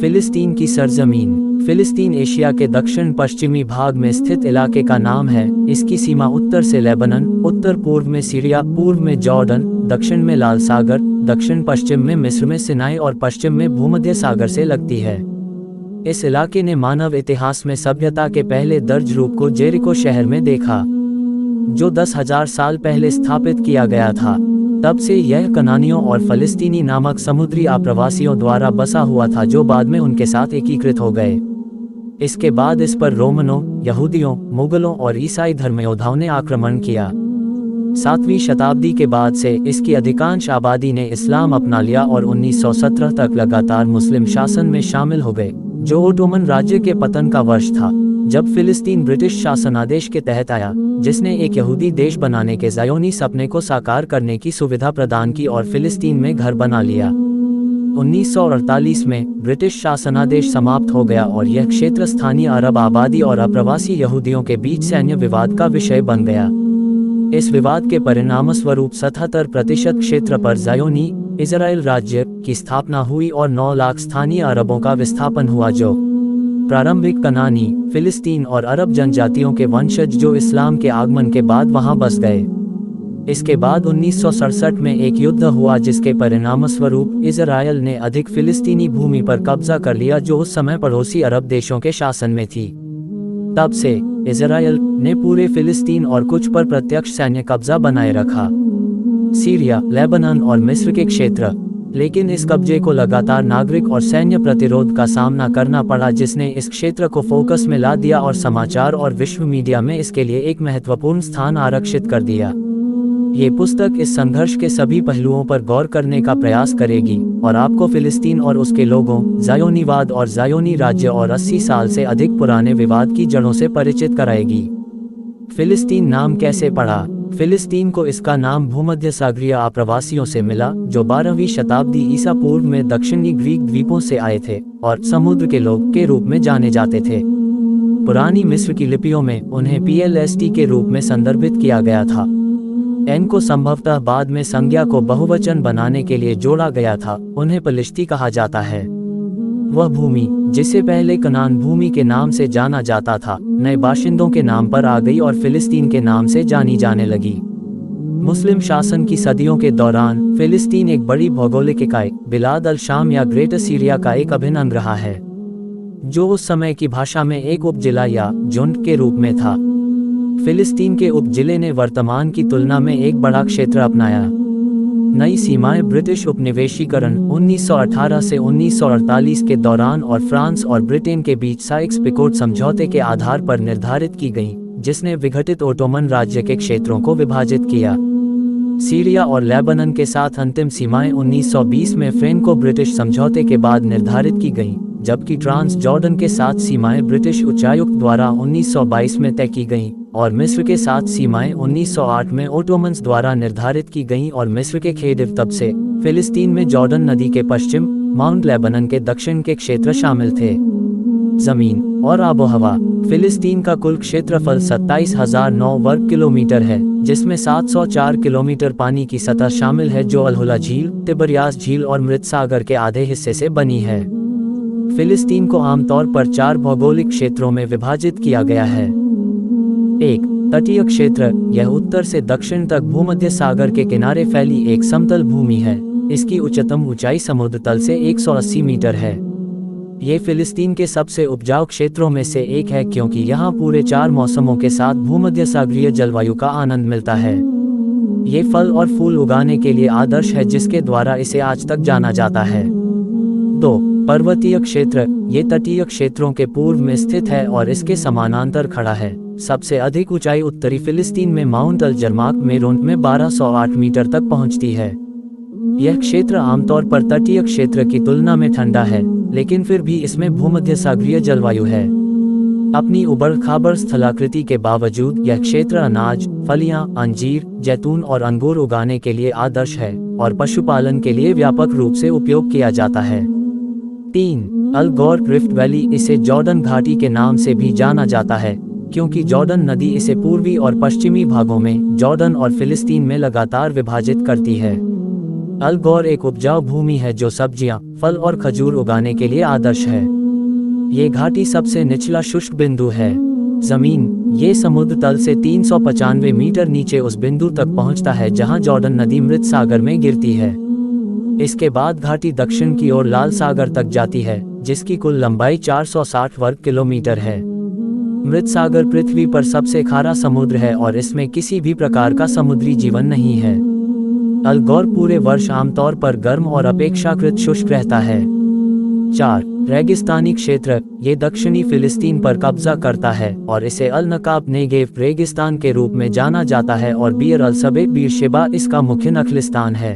फिलिस्तीन की सरजमीन। फिलिस्तीन एशिया के दक्षिण पश्चिमी भाग में स्थित इलाके का नाम है। इसकी सीमा उत्तर से लेबनान, उत्तर पूर्व में सीरिया, पूर्व में जॉर्डन, दक्षिण में लाल सागर, दक्षिण पश्चिम में मिस्र में सिनाई और पश्चिम में भूमध्य सागर से लगती है। इस इलाके ने मानव इतिहास में सभ्यता के पहले दर्ज रूप को जेरिको शहर में देखा, जो 10,000 साल पहले स्थापित किया गया था। तब से यह कनानियों और फलिस्तीनी नामक समुद्री आप्रवासियों द्वारा बसा हुआ था, जो बाद में उनके साथ एकीकृत हो गए। इसके बाद इस पर रोमनों, यहूदियों, मुगलों और ईसाई धर्मयोद्धाओं ने आक्रमण किया। 7वीं शताब्दी के बाद से इसकी अधिकांश आबादी ने इस्लाम अपना लिया और 1917 तक लगातार मुस्लिम शासन में शामिल हो गए, जो ओटोमन राज्य के पतन का वर्ष था, जब फिलिस्तीन ब्रिटिश शासनादेश के तहत आया, जिसने एक यहूदी देश बनाने के ज़ायोनी सपने को साकार करने की सुविधा प्रदान की और फिलिस्तीन में घर बना लिया। 1948 में ब्रिटिश शासनादेश समाप्त हो गया और यह क्षेत्र स्थानीय अरब आबादी और अप्रवासी यहूदियों के बीच सैन्य विवाद का विषय बन गया। इस विवाद के परिणामस्वरूप 77% क्षेत्र पर ज़ायोनी इज़राइल राज्य की स्थापना हुई और 9 लाख स्थानीय अरबों का विस्थापन हुआ, जो प्रारंभिक कनानी, फिलिस्तीन और अरब जनजातियों के वंशज जो इस्लाम के आगमन के बाद वहां बस गए। इसके बाद 1967 में एक युद्ध हुआ, जिसके परिणामस्वरूप इज़राइल ने अधिक फिलिस्तीनी भूमि पर कब्जा कर लिया, जो उस समय पड़ोसी अरब देशों के शासन में थी। तब से इज़राइल ने पूरे फिलिस्तीन और कुछ पर प्रत्यक्ष सैन्य कब्जा बनाए रखा, सीरिया, लेबनान और मिस्र के क्षेत्र। लेकिन इस कब्जे को लगातार नागरिक और सैन्य प्रतिरोध का सामना करना पड़ा, जिसने इस क्षेत्र को फोकस में ला दिया और समाचार और विश्व मीडिया में इसके लिए एक महत्वपूर्ण स्थान आरक्षित कर दिया। ये पुस्तक इस संघर्ष के सभी पहलुओं पर गौर करने का प्रयास करेगी और आपको फिलिस्तीन और उसके लोगों, ज़ायोनीवाद और ज़ायोनी राज्य और 80 साल से अधिक पुराने विवाद की जड़ों से परिचित कराएगी। फिलिस्तीन नाम कैसे पड़ा? फिलिस्तीन को इसका नाम भूमध्य सागरीय आप्रवासियों से मिला, जो 12वीं शताब्दी ईसा पूर्व में दक्षिणी ग्रीक द्वीपों से आए थे और समुद्र के लोग के रूप में जाने जाते थे। पुरानी मिस्र की लिपियों में उन्हें PLST के रूप में संदर्भित किया गया था। एन को संभवतः बाद में संज्ञा को बहुवचन बनाने के लिए जोड़ा गया था। उन्हें पलिश्ती कहा जाता है। वह भूमि, जिसे पहले कनान भूमि के नाम से जाना जाता था, नए बाशिंदों के नाम पर आ गई और फिलिस्तीन के नाम से जानी जाने लगी। मुस्लिम शासन की सदियों के दौरान फिलिस्तीन एक बड़ी भौगोलिक इकाई, बिलाद अल शाम या ग्रेटर सीरिया का एक अभिन्न अंग रहा है, जो उस समय की भाषा में एक उपजिला या झुंड के रूप में था। फिलिस्तीन के उपजिले ने वर्तमान की तुलना में एक बड़ा क्षेत्र अपनाया। नई सीमाएं ब्रिटिश उपनिवेशीकरण 1918 से 1948 के दौरान और फ्रांस और ब्रिटेन के बीच साइक्स-पिकोट समझौते के आधार पर निर्धारित की गईं, जिसने विघटित ओटोमन राज्य के क्षेत्रों को विभाजित किया। सीरिया और लेबनान के साथ अंतिम सीमाएं 1920 में फ्रेंको ब्रिटिश समझौते के बाद निर्धारित की गईं, जबकि ट्रांस जॉर्डन के साथ सीमाएं ब्रिटिश उच्चायुक्त द्वारा 1922 में तय की गईं और मिस्र के साथ सीमाएं 1908 में ओटोमन्स द्वारा निर्धारित की गईं और मिस्र के खेदिव तब से फिलिस्तीन में जॉर्डन नदी के पश्चिम, माउंट लेबनान के दक्षिण के क्षेत्र शामिल थे। जमीन और आबोहवा। फिलिस्तीन का कुल क्षेत्रफल 27,009 वर्ग किलोमीटर है, जिसमें 704 किलोमीटर पानी की सतह शामिल है, जो अलहुला झील, तिबरियास झील और मृत सागर के आधे हिस्से से बनी है। फिलिस्तीन को आमतौर पर 4 भौगोलिक क्षेत्रों में विभाजित किया गया है। 1. तटीय क्षेत्र। यह उत्तर से दक्षिण तक भूमध्य सागर के किनारे फैली एक समतल भूमि है। इसकी उच्चतम ऊंचाई समुद्र तल से 180 मीटर है। ये फिलिस्तीन के सबसे उपजाऊ क्षेत्रों में से एक है, क्योंकि यहाँ पूरे 4 मौसमों के साथ भूमध्य सागरीय जलवायु का आनंद मिलता है। ये फल और फूल उगाने के लिए आदर्श है, जिसके द्वारा इसे आज तक जाना जाता है। 2. पर्वतीय क्षेत्र। ये तटीय क्षेत्रों के पूर्व में स्थित है और इसके समानांतर खड़ा है। सबसे अधिक ऊंचाई उत्तरी फिलिस्तीन में माउंट अल जर्माक मेरोन में 1208 मीटर तक पहुंचती है। यह क्षेत्र आमतौर पर तटीय क्षेत्र की तुलना में ठंडा है, लेकिन फिर भी इसमें भूमध्य सागरीय जलवायु है। अपनी उबड़-खाबड़ स्थलाकृति के बावजूद यह क्षेत्र अनाज, फलियां, अंजीर, जैतून और अंगूर उगाने के लिए आदर्श है और पशुपालन के लिए व्यापक रूप से उपयोग किया जाता है। 3. अल गौर रिफ्ट वैली, इसे जॉर्डन घाटी के नाम से भी जाना जाता है क्योंकि जॉर्डन नदी इसे पूर्वी और पश्चिमी भागों में जॉर्डन और फिलिस्तीन में लगातार विभाजित करती है। अल गौर एक उपजाऊ भूमि है जो सब्जियां, फल और खजूर उगाने के लिए आदर्श है। ये घाटी सबसे निचला शुष्क बिंदु है। जमीन ये समुद्र तल से 395 मीटर नीचे उस बिंदु तक पहुंचता है जहां जॉर्डन नदी मृत सागर में गिरती है। इसके बाद घाटी दक्षिण की ओर लाल सागर तक जाती है, जिसकी कुल लंबाई 460 वर्ग किलोमीटर है। मृत सागर पृथ्वी पर सबसे खारा समुद्र है और इसमें किसी भी प्रकार का समुद्री जीवन नहीं है। अल गौर पूरे वर्ष आमतौर पर गर्म और अपेक्षाकृत शुष्क रहता है। 4. रेगिस्तानी क्षेत्र, ये दक्षिणी फिलिस्तीन पर कब्जा करता है और इसे अल नकाब नेगेव रेगिस्तान के रूप में जाना जाता है और बीर अल सबे बीरशेबा इसका मुख्य नखलिस्तान है।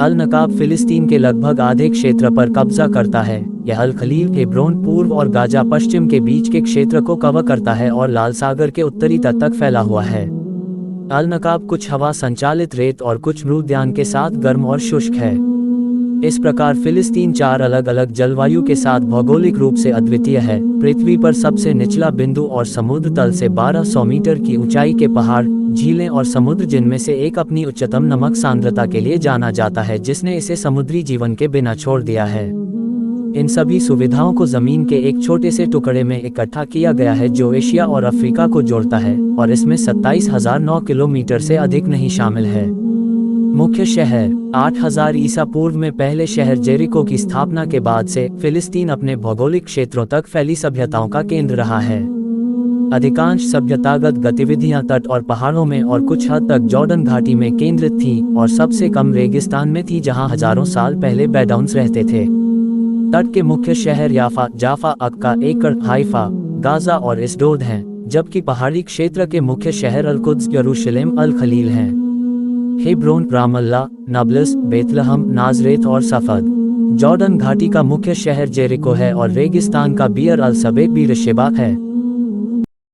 अल नकाब फिलिस्तीन के लगभग आधे क्षेत्र पर कब्जा करता है। यह अल खलील, हेब्रोन पूर्व और गाजा पश्चिम के बीच के क्षेत्र को कवर करता है और लाल सागर के उत्तरी तट तक फैला हुआ है। अल नकाब कुछ हवा संचालित रेत और कुछ मृद्यान के साथ गर्म और शुष्क है। इस प्रकार फिलिस्तीन 4 अलग अलग जलवायु के साथ भौगोलिक रूप से अद्वितीय है। पृथ्वी पर सबसे निचला बिंदु और समुद्र तल से 1200 मीटर की ऊंचाई के पहाड़, झीलें और समुद्र, जिनमें से एक अपनी उच्चतम नमक सांद्रता के लिए जाना जाता है जिसने इसे समुद्री जीवन के बिना छोड़ दिया है। इन सभी सुविधाओं को जमीन के एक छोटे से टुकड़े में इकट्ठा किया गया है जो एशिया और अफ्रीका को जोड़ता है और इसमें 27,009 किलोमीटर से अधिक नहीं शामिल है। मुख्य शहर 8000 ईसा पूर्व में पहले शहर जेरिको की स्थापना के बाद से फिलिस्तीन अपने भौगोलिक क्षेत्रों तक फैली सभ्यताओं का केंद्र रहा है। अधिकांश सभ्यतागत गतिविधियां तट और पहाड़ों में और कुछ हद तक जॉर्डन घाटी में केंद्रित थीं और सबसे कम रेगिस्तान में थी जहां हजारों साल पहले बेडौन्स रहते थे। तट के मुख्य शहर याफा, जाफा, अक्का, एकड़, हाइफा, गाजा और इस्डोद हैं, जबकि पहाड़ी क्षेत्र के मुख्य शहर अल-कुद्स, यरूशलेम, अल खलील हैं। हेब्रोन, रामल्ला, नाब्लस, बेतलहम, नाजरेत और सफद। जॉर्डन घाटी का मुख्य शहर जेरिको है और रेगिस्तान का बीर अल सबे बीरशेबा है।